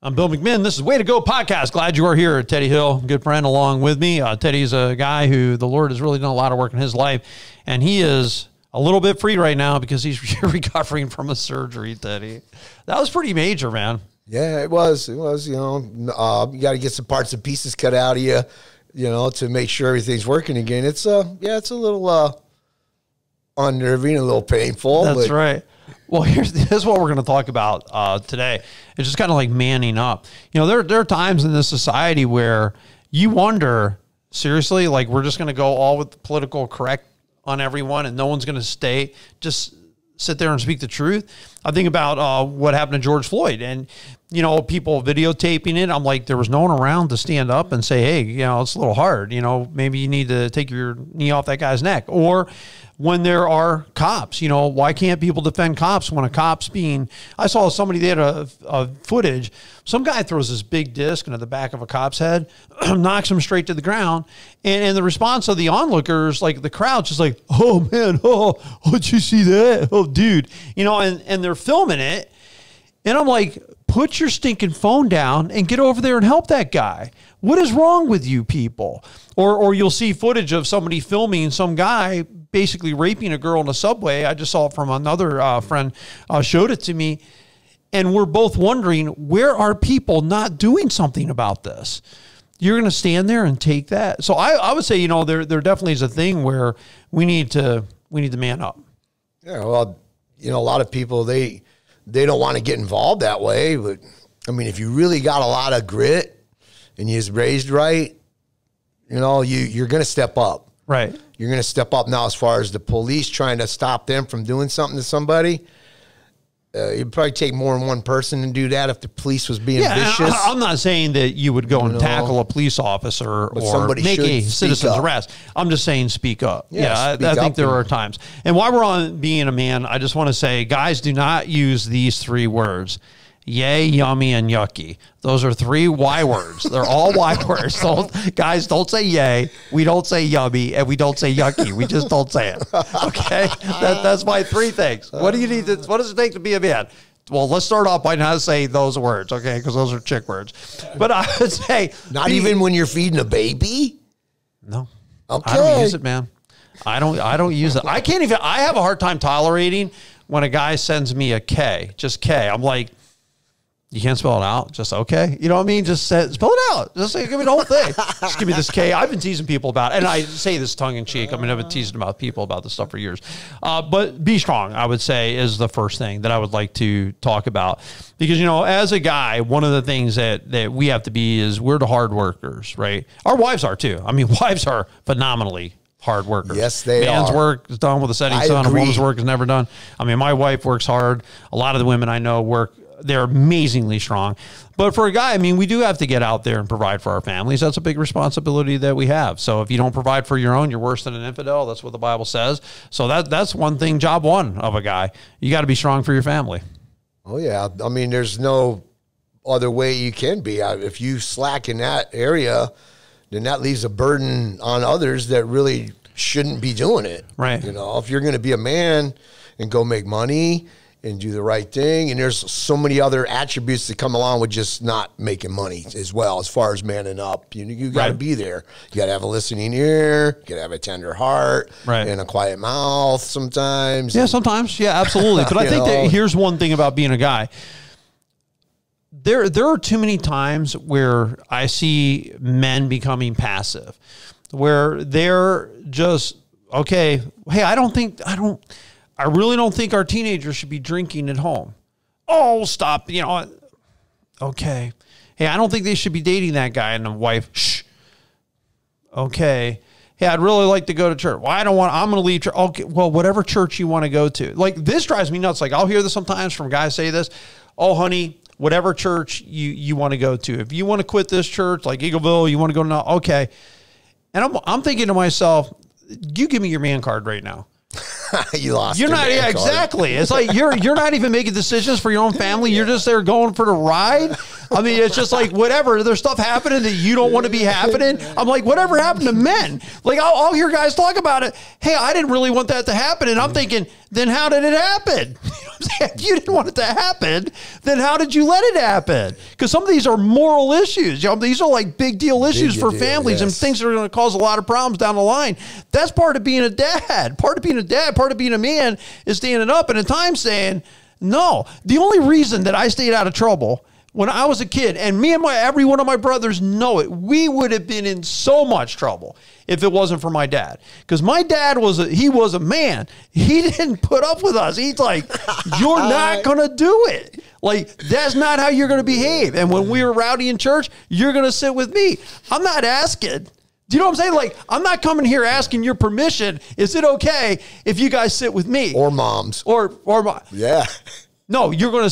I'm Bill McMinn. This is Way to Go Podcast. Glad you are here. Teddy Hill, good friend, along with me. Teddy's a guy who the Lord has really done a lot of work in his life, and he is a little bit free right now because he's recovering from a surgery, Teddy. That was pretty major, man. Yeah, it was. You know, you got to get some parts and pieces cut out of you, to make sure everything's working again. It's it's a little unnerving, a little painful. That's right. Well, here's what we're going to talk about today. It's just kind of like manning up. There are times in this society where you wonder, seriously, like we're just going to go all with the political correct on everyone and no one's going to just sit there and speak the truth. I think about what happened to George Floyd and, people videotaping it. I'm like, there was no one around to stand up and say, hey, it's a little hard. Maybe you need to take your knee off that guy's neck. Or when there are cops, why can't people defend cops when a cop's I saw somebody, they had a footage. Some guy throws this big disc into the back of a cop's head, knocks him straight to the ground. And the response of the onlookers, like the crowd's just like, oh man, did you see that? Oh dude, and they're filming it. And I'm like, put your stinking phone down and get over there and help that guy. What is wrong with you people? Or you'll see footage of somebody filming some guy basically raping a girl in a subway. I just saw it from another friend, showed it to me. And we're both wondering, where are people not doing something about this? You're going to stand there and take that? So I would say, there definitely is a thing where we need to man up. Yeah, well, a lot of people, they don't want to get involved that way. But, I mean, if you really got a lot of grit and you was raised right, you're going to step up. Right. You're going to step up. Now, as far as the police trying to stop them from doing something to somebody, you'd probably take more than one person to do that if the police was being vicious. I'm not saying that you would go and tackle a police officer or make a citizen's arrest. I'm just saying speak up. I think there are times. And while we're on being a man, I just want to say, guys, do not use these three words. Yay, yummy, and yucky. Those are three Y words. They're all Y words. Guys, don't say yay. We don't say yummy, and we don't say yucky. We just don't say it. Okay? That's my three things. What do you need? What does it take to be a man? Well, let's start off by not saying those words, okay? Because those are chick words. But I would say... Not even when you're feeding a baby? No. Okay. I don't use it, man. I don't use it. I can't even... I have a hard time tolerating when a guy sends me a K. Just K. I'm like... You can't spell it out. Just okay. You know what I mean? Just spell it out. Just say, give me the whole thing. Just give me this K. I've been teasing people about it. And I say this tongue in cheek. I mean, I've been teasing about people about this stuff for years. But be strong, I would say, is the first thing that I would like to talk about. Because, as a guy, one of the things that we have to be is we're the hard workers, right? Our wives are too. I mean, wives are phenomenally hard workers. Yes, they are. Man's work is done with a setting sun. A woman's work is never done. I mean, my wife works hard. A lot of the women I know work. They're amazingly strong. But for a guy, I mean, we do have to get out there and provide for our families. That's a big responsibility that we have. So if you don't provide for your own, you're worse than an infidel. That's what the Bible says. So that's one thing, job one of a guy. You got to be strong for your family. Oh, yeah. I mean, there's no other way you can be. If you slack in that area, then that leaves a burden on others that really shouldn't be doing it. Right. If you're going to be a man and go make money and do the right thing. And there's so many other attributes that come along with just not making money as well, as far as manning up. You got to be there. You got to have a listening ear. You got to have a tender heart and a quiet mouth sometimes. Yeah, sometimes. Yeah, absolutely. But I think that here's one thing about being a guy. There are too many times where I see men becoming passive, where they're just, okay, hey, I really don't think our teenagers should be drinking at home. Oh, stop. Okay. Hey, I don't think they should be dating that guy. And the wife, shh. Okay. Hey, I'd really like to go to church. Well, I'm going to leave church. Okay. Well, whatever church you want to go to. Like, this drives me nuts. Like, I'll hear this sometimes from guys say this. Oh, honey, whatever church you want to go to. If you want to quit this church, like Eagleville, you want to go to, okay. And I'm thinking to myself, you give me your man card right now. You lost. You're not. Yeah, exactly. It's like you're not even making decisions for your own family. You're just there going for the ride. I mean, it's just like whatever. There's stuff happening that you don't want to be happening. I'm like, whatever happened to men? Like, I'll hear guys talk about it. Hey, I didn't really want that to happen. And I'm thinking, then how did it happen? You know what I'm saying? If you didn't want it to happen, then how did you let it happen? Because some of these are moral issues. You know, these are like big deal issues for families and things that are going to cause a lot of problems down the line. That's part of being a dad. Part of being a dad, part of being a man is standing up and at times saying, no. The only reason that I stayed out of trouble when I was a kid, and me and every one of my brothers know it, we would have been in so much trouble if it wasn't for my dad. Because my dad was a man. He didn't put up with us. He's like, you're not going to do it. Like, that's not how you're going to behave. And when we were rowdy in church, you're going to sit with me. I'm not asking. Do you know what I'm saying? Like, I'm not coming here asking your permission. Is it okay if you guys sit with me? Or moms. Or yeah. No, you're going to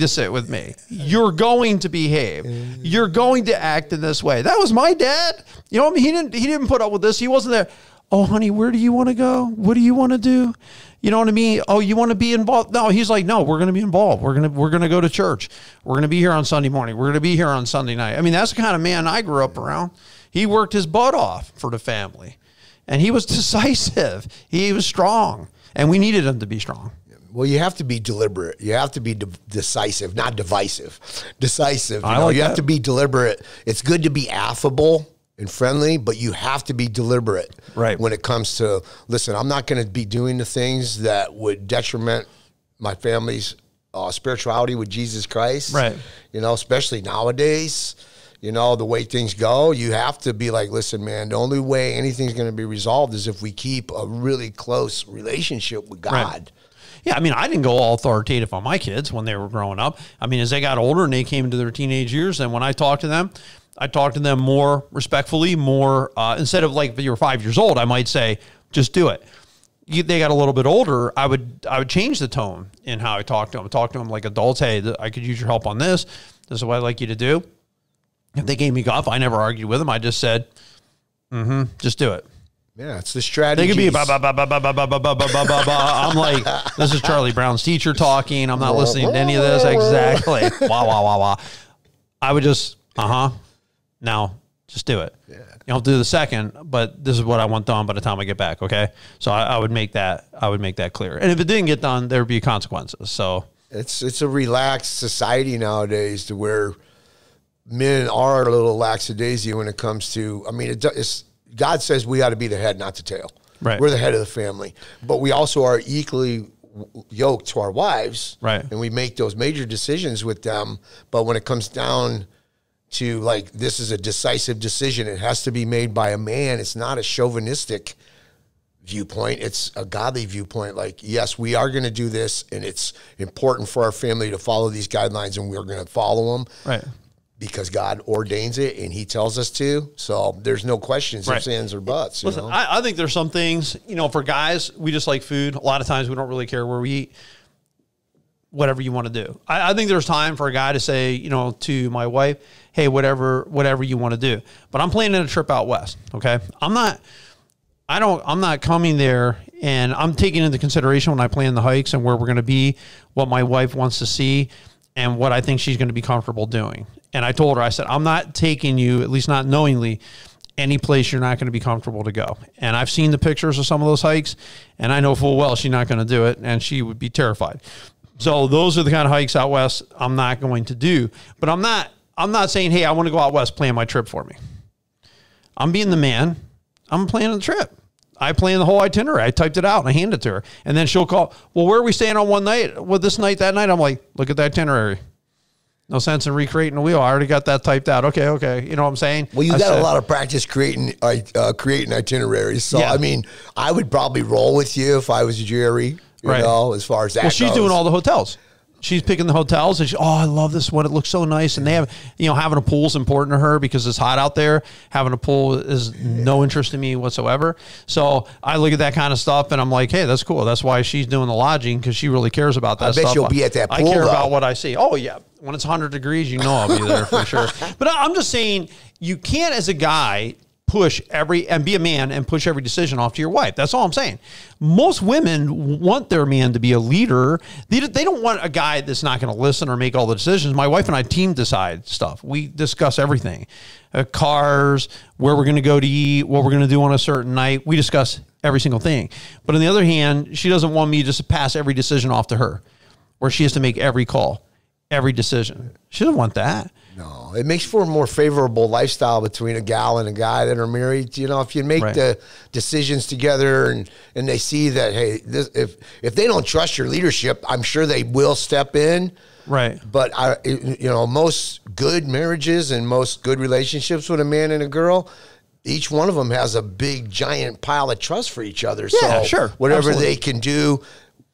sit with me. You're going to behave. You're going to act in this way. That was my dad. You know what I mean? He didn't put up with this. He wasn't there. Oh, honey, where do you want to go? What do you want to do? You know what I mean? Oh, you want to be involved? No, he's like, no, we're going to be involved. We're going to go to church. We're going to be here on Sunday morning. We're going to be here on Sunday night. I mean, that's the kind of man I grew up around. He worked his butt off for the family, and he was decisive. He was strong, and we needed him to be strong. Well, you have to be deliberate. You have to be decisive, not divisive. Decisive. You have to be deliberate. It's good to be affable and friendly, but you have to be deliberate when it comes to, listen, I'm not going to be doing the things that would detriment my family's spirituality with Jesus Christ. Right. You know, especially nowadays, you know, the way things go, you have to be like, listen, man, the only way anything's going to be resolved is if we keep a really close relationship with God. Right. Yeah, I mean, I didn't go all authoritative on my kids when they were growing up. I mean, as they got older and they came into their teenage years, and when I talked to them, I talked to them more respectfully, more, instead of like, if you were 5 years old, I might say, just do it. They got a little bit older, I would change the tone in how I talk to them. Talk to them like adults. Hey, I could use your help on this. This is what I'd like you to do. If they gave me guff, I never argued with them. I just said, just do it. Yeah, it's the strategy. They could be I'm like, this is Charlie Brown's teacher talking. I'm not listening to any of this. Exactly. Wah. I would just, now just do it. Yeah. You don't do the second, but this is what I want done by the time I get back. Okay. So I would make that clear. And if it didn't get done, there would be consequences. So it's a relaxed society nowadays to where men are a little lackadaisy when it comes to, I mean, God says we ought to be the head, not the tail. Right. We're the head of the family. But we also are equally yoked to our wives. Right. And we make those major decisions with them. But when it comes down to, like, this is a decisive decision, it has to be made by a man. It's not a chauvinistic viewpoint. It's a godly viewpoint. Like, yes, we are going to do this, and it's important for our family to follow these guidelines, and we're going to follow them. Right. Because God ordains it and he tells us to. So there's no questions, ifs, ands, or buts. Listen, I think there's some things, you know, for guys, we just like food. A lot of times we don't really care where we eat, whatever you want to do. I think there's time for a guy to say, you know, to my wife, hey, whatever you want to do. But I'm planning a trip out west, okay? I'm not coming there, and I'm taking into consideration when I plan the hikes and where we're going to be, what my wife wants to see, and what I think she's going to be comfortable doing. And I told her, I said, I'm not taking you, at least not knowingly, any place you're not going to be comfortable to go. And I've seen the pictures of some of those hikes, and I know full well she's not going to do it, and she would be terrified. So those are the kind of hikes out west I'm not going to do. But I'm not saying, hey, I want to go out west, plan my trip for me. I'm being the man. I'm planning the trip. I planned the whole itinerary. I typed it out and I handed it to her. And then she'll call, well, where are we staying on one night? Well, this night, that night? I'm like, look at the itinerary. No sense in recreating the wheel. I already got that typed out. Okay. You know what I'm saying? Well, you got a lot of practice creating itineraries. So, yeah. I mean, I would probably roll with you if I was Jerry, you know, as far as that goes. Well, she's doing all the hotels. She's picking the hotels, and I love this one. It looks so nice. And they have, you know, having a pool is important to her because it's hot out there. Having a pool is no interest to me whatsoever. So I look at that kind of stuff, and I'm like, hey, that's cool. That's why she's doing the lodging, because she really cares about that stuff. I bet you'll be at that pool, I care about what I see. Oh, yeah. When it's 100 degrees, you know I'll be there for sure. But I'm just saying, you can't, as a guy, and be a man and push every decision off to your wife. That's all I'm saying. Most women want their man to be a leader. They don't want a guy that's not going to listen or make all the decisions. My wife and I team decide stuff. We discuss everything. Cars, where we're going to go to eat, what we're going to do on a certain night. We discuss every single thing. But on the other hand, she doesn't want me just to pass every decision off to her, where she has to make every call, every decision. She doesn't want that. No, it makes for a more favorable lifestyle between a gal and a guy that are married. You know, if you make the decisions together and they see that, hey, if they don't trust your leadership, I'm sure they will step in. Right. But, most good marriages and most good relationships with a man and a girl, each one of them has a big, giant pile of trust for each other. Yeah, so sure. whatever Absolutely. they can do,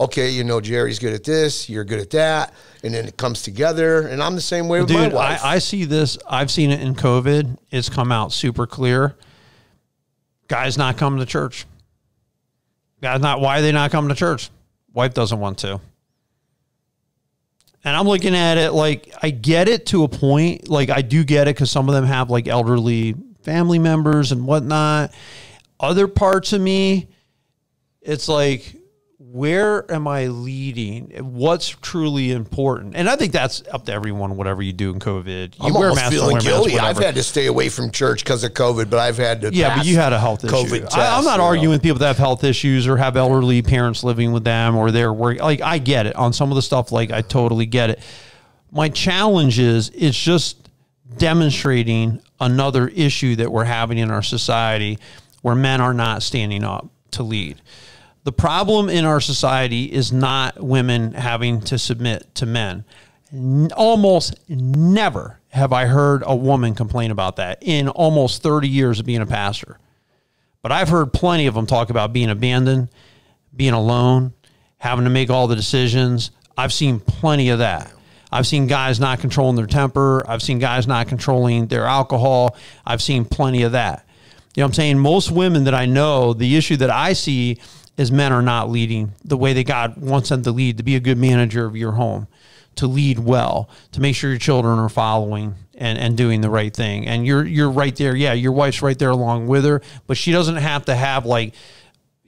okay, Jerry's good at this, you're good at that, and then it comes together, and I'm the same way with my wife. I see this. I've seen it in COVID. It's come out super clear. Guys not coming to church. Why are they not coming to church? Wife doesn't want to. And I'm looking at it like, I get it to a point. Like, I do get it because some of them have like elderly family members and whatnot. Other parts of me, it's like, where am I leading? What's truly important? And I think that's up to everyone, whatever you do in COVID. You I'm wear a almost mask, feeling don't wear a mask, guilty. I've whatever. had to stay away from church because of COVID, but I've had to Yeah, but you had a health issue. COVID test, I'm not arguing with people that have health issues or have elderly parents living with them or they're working. Like, I get it on some of the stuff. Like, I totally get it. My challenge is it's just demonstrating another issue that we're having in our society where men are not standing up to lead. The problem in our society is not women having to submit to men. Almost never have I heard a woman complain about that in almost 30 years of being a pastor. But I've heard plenty of them talk about being abandoned, being alone, having to make all the decisions. I've seen plenty of that. I've seen guys not controlling their temper. I've seen guys not controlling their alcohol. I've seen plenty of that. You know what I'm saying? Most women that I know, the issue that I see is men are not leading the way that God wants them to lead, to be a good manager of your home, to lead well, to make sure your children are following and doing the right thing. And you're right there. Yeah, your wife's right there along with her, but she doesn't have to have like,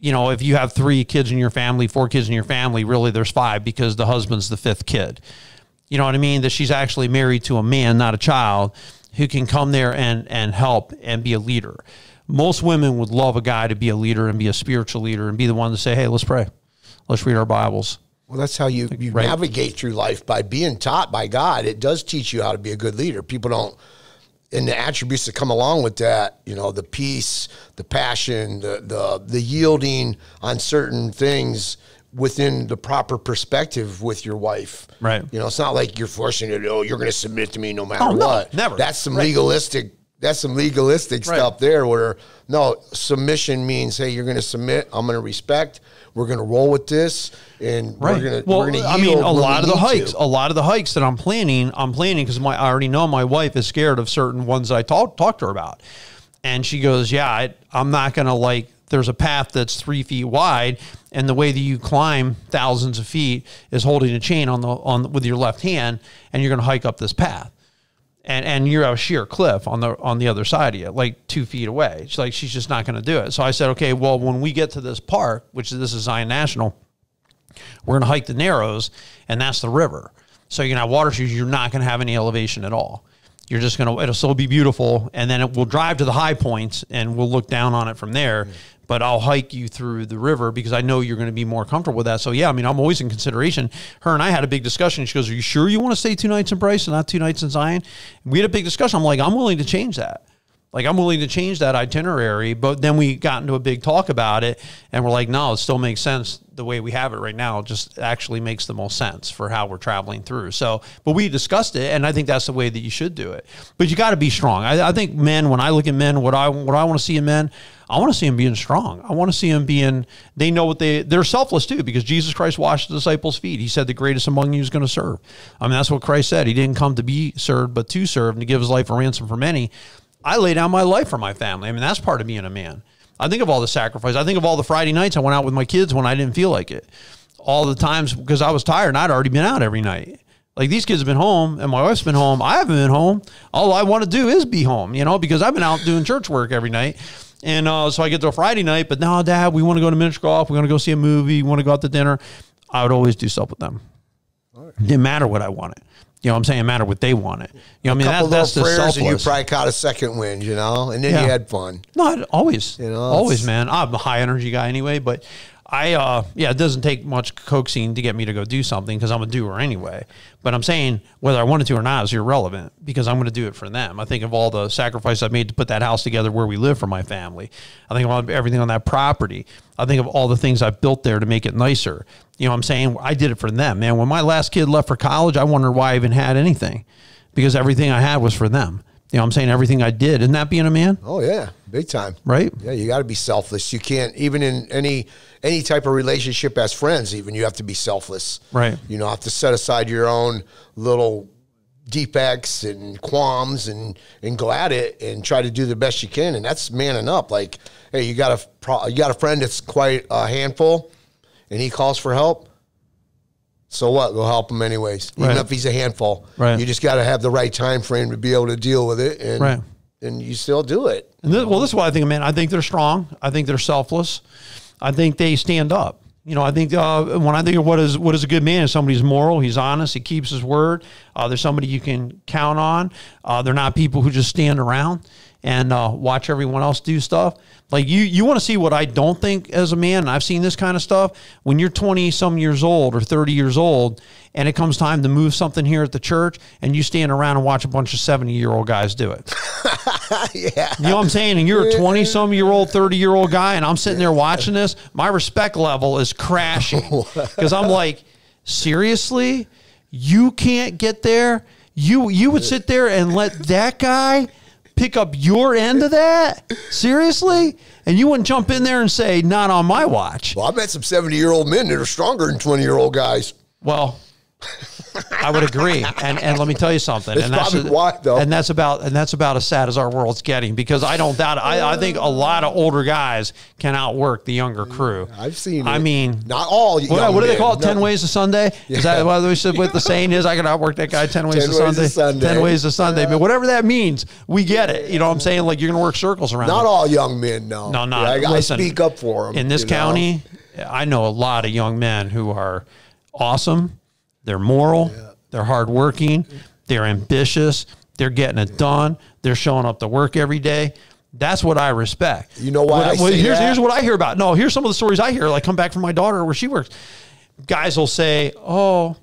if you have 3 kids in your family, 4 kids in your family, really there's 5 because the husband's the 5th kid. You know what I mean? That she's actually married to a man, not a child, who can come there and help and be a leader. Most women would love a guy to be a leader and be a spiritual leader and be the one to say, hey, let's pray. Let's read our Bibles. Well, that's how you Right. navigate through life, by being taught by God. It does teach you how to be a good leader. People don't, and the attributes that come along with that, the peace, the passion, the yielding on certain things within the proper perspective with your wife. Right. It's not like you're forcing it, you're going to submit to me no matter no, what. never. That's some Right. legalistic. That's some legalistic Right. stuff there where, no, submission means, hey, you're going to submit, I'm going to respect, we're going to roll with this, and Right. we're going to yield. I mean, a lot of the hikes that I'm planning because I already know my wife is scared of certain ones I talk to her about. And she goes, yeah, I'm not going to there's a path that's 3 feet wide, and the way that you climb thousands of feet is holding a chain with your left hand, and you're going to hike up this path. And you're at a sheer cliff on the other side of you, like 2 feet away. She's just not going to do it. So I said, okay, well, when we get to this park, this is Zion National, we're going to hike the Narrows, and that's the river. So you're going to have water shoes. You're not going to have any elevation at all. You're just going to, it'll still be beautiful. And then we'll drive to the high points and we'll look down on it from there. But I'll hike you through the river because I know you're going to be more comfortable with that. So yeah, I mean, I'm always in consideration. Her and I had a big discussion. She goes, are you sure you want to stay 2 nights in Bryce and not 2 nights in Zion? We had a big discussion. I'm like, I'm willing to change that. I'm willing to change that itinerary. But then we got into a big talk about it, and we're like, no, it still makes sense the way we have it right now. It just actually makes the most sense for how we're traveling through. So, but we discussed it, and I think that's the way that you should do it. But you got to be strong. I think men, when I look at men, what I want to see in men, I want to see them being strong. I want to see them they know they're selfless too, because Jesus Christ washed the disciples' feet. He said the greatest among you is going to serve. I mean, that's what Christ said. He didn't come to be served, but to serve and to give his life a ransom for many. I lay down my life for my family. I mean, that's part of being a man. I think of all the sacrifice. I think of all the Friday nights I went out with my kids when I didn't feel like it. All the times because I was tired and I'd already been out every night. Like these kids have been home and my wife's been home. I haven't been home. All I want to do is be home, you know, because I've been out doing church work every night. And so I get to a Friday night, but no, Dad, we want to go to miniature golf. We want to go see a movie. We want to go out to dinner. I would always do stuff with them. Right. It didn't matter what I wanted. You know what I'm saying? It mattered what they wanted. You know what I mean? That's the selfless. And you probably caught a second wind, you know, and then you had fun. No, always, you know, always, man. I'm a high energy guy anyway, but it doesn't take much coaxing to get me to go do something because I'm a doer anyway. But I'm saying whether I wanted to or not is irrelevant because I'm going to do it for them. I think of all the sacrifice I've made to put that house together where we live for my family. I think of everything on that property. I think of all the things I've built there to make it nicer. You know what I'm saying? I did it for them, man. When my last kid left for college, I wondered why I even had anything because everything I had was for them. You know what I'm saying? Everything I did. Isn't that being a man? Oh, yeah. Big time. Right? Yeah, you got to be selfless. You can't, even in any type of relationship as friends, even, you have to be selfless. Right. You know, have to set aside your own little defects and qualms and go at it and try to do the best you can. And that's manning up. Like, hey, you got a friend that's quite a handful and he calls for help. So what? Go help him anyways, even if he's a handful. Right. You just got to have the right time frame to be able to deal with it, and you still do it. And this is what I think, man. I think they're strong. I think they're selfless. I think they stand up. You know, I think when I think of what is a good man, is somebody who's moral, he's honest, he keeps his word. There's somebody you can count on. They're not people who just stand around and watch everyone else do stuff. Like you want to see what I don't think as a man, and I've seen this kind of stuff, when you're 20-some years old or 30 years old, and it comes time to move something here at the church, and you stand around and watch a bunch of 70-year-old guys do it. Yeah. You know what I'm saying? And you're a 20-some-year-old, 30-year-old guy, and I'm sitting there watching this, my respect level is crashing. Because I'm like, seriously? You can't get there? You would sit there and let that guy pick up your end of that? Seriously? And you wouldn't jump in there and say, not on my watch. Well, I've met some 70-year-old men that are stronger than 20-year-old guys. Well, I would agree. And let me tell you something. And that's probably why, though. And that's about as sad as our world's getting, because I don't doubt it. I think a lot of older guys can outwork the younger crew. I've seen it. I mean, not all. What do they call it? 10 ways to Sunday? Yeah. Is that what we said? What the saying is? I can outwork that guy 10 ways to Sunday. 10 ways to Sunday. Yeah. But whatever that means, we get it. You know what I'm saying? Like, you're going to work circles around Not them. all young men, no. No, not. Yeah, I speak up for them. In this county, I know a lot of young men who are awesome. They're moral. Yeah. They're hardworking. They're ambitious. They're getting it done. They're showing up to work every day. That's what I respect. You know why here's what I hear about. No, here's some of the stories I hear. Like, come back from my daughter where she works. Guys will say, oh,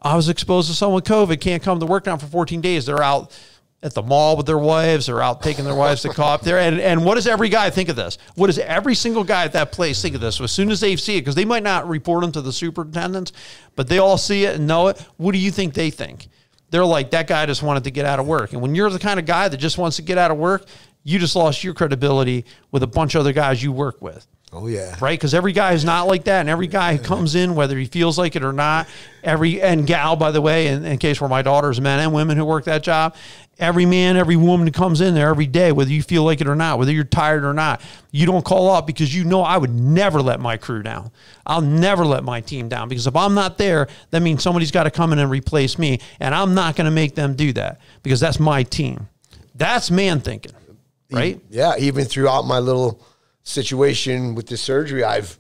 I was exposed to someone with COVID. Can't come to work now for 14 days. They're out at the mall with their wives. They're out taking their wives to coffee there. And what does every guy think of this? What does every single guy at that place think of this? As soon as they see it, because they might not report them to the superintendents, but they all see it and know it. What do you think they think? They're like, that guy just wanted to get out of work. And when you're the kind of guy that just wants to get out of work, you just lost your credibility with a bunch of other guys you work with. Oh, yeah. Right? Because every guy is not like that. And every guy who comes in, whether he feels like it or not, and gal, by the way, in case where my daughters, men and women who work that job, every man, every woman who comes in there every day, whether you feel like it or not, whether you're tired or not, you don't call up because you know I would never let my crew down. I'll never let my team down, because if I'm not there, that means somebody's got to come in and replace me. And I'm not going to make them do that, because that's my team. That's man thinking, right? Yeah, even throughout my little situation with the surgery, I've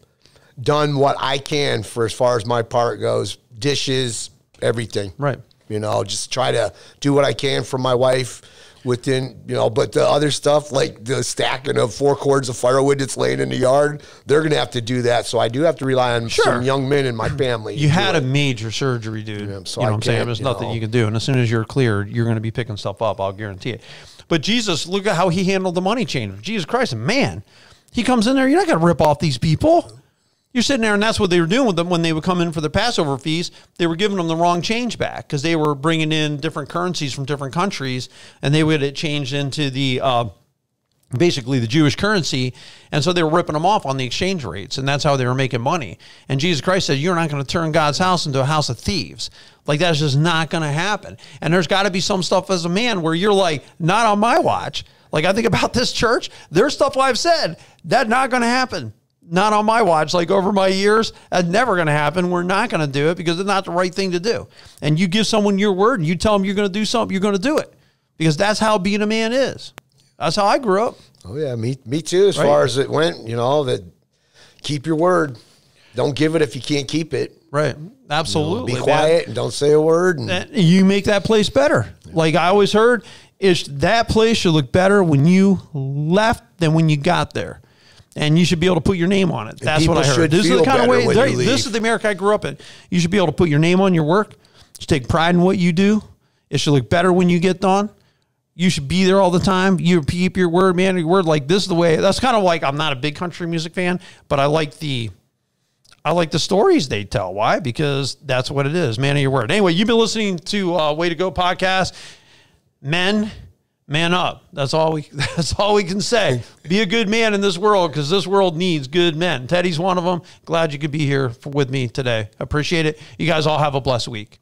done what I can for as far as my part goes, dishes, everything. Right. You know, just try to do what I can for my wife within, you know, but the other stuff, like the stacking of 4 cords of firewood that's laying in the yard, they're going to have to do that. So I do have to rely on some young men in my family. You had a major surgery, dude. Yeah, so you know what I'm saying? There's nothing you can do. And as soon as you're cleared, you're going to be picking stuff up. I'll guarantee it. But Jesus, look at how he handled the money changer. Jesus Christ, man. He comes in there, you're not going to rip off these people. You're sitting there, and that's what they were doing with them when they would come in for the Passover feast. They were giving them the wrong change back, because they were bringing in different currencies from different countries, and they would get changed into the basically the Jewish currency, and so they were ripping them off on the exchange rates, and that's how they were making money. And Jesus Christ said, you're not going to turn God's house into a house of thieves. Like, that's just not going to happen. And there's got to be some stuff as a man where you're like, not on my watch. Like, I think about this church, there's stuff I've said, that's not going to happen. Not on my watch. Like over my years, that's never going to happen. We're not going to do it because it's not the right thing to do. And you give someone your word and you tell them you're going to do something, you're going to do it because that's how being a man is. That's how I grew up. Oh yeah, me too. As far as it went, that keep your word. Don't give it if you can't keep it. Right. Absolutely. Be quiet and don't say a word. And you make that place better. Like I always heard, that place should look better when you left than when you got there. And you should be able to put your name on it. That's what I heard. This is the kind of way. This is the America I grew up in. You should be able to put your name on your work. You should take pride in what you do. It should look better when you get done. You should be there all the time. You keep your word, man. Your word. Like this is the way. That's kind of like I'm not a big country music fan, but I like the stories they tell. Why? Because that's what it is. Man of your word. Anyway, you've been listening to Way to Go podcast. Men, man up. That's all we can say. Be a good man in this world because this world needs good men. Teddy's one of them. Glad you could be here with me today. Appreciate it. You guys all have a blessed week.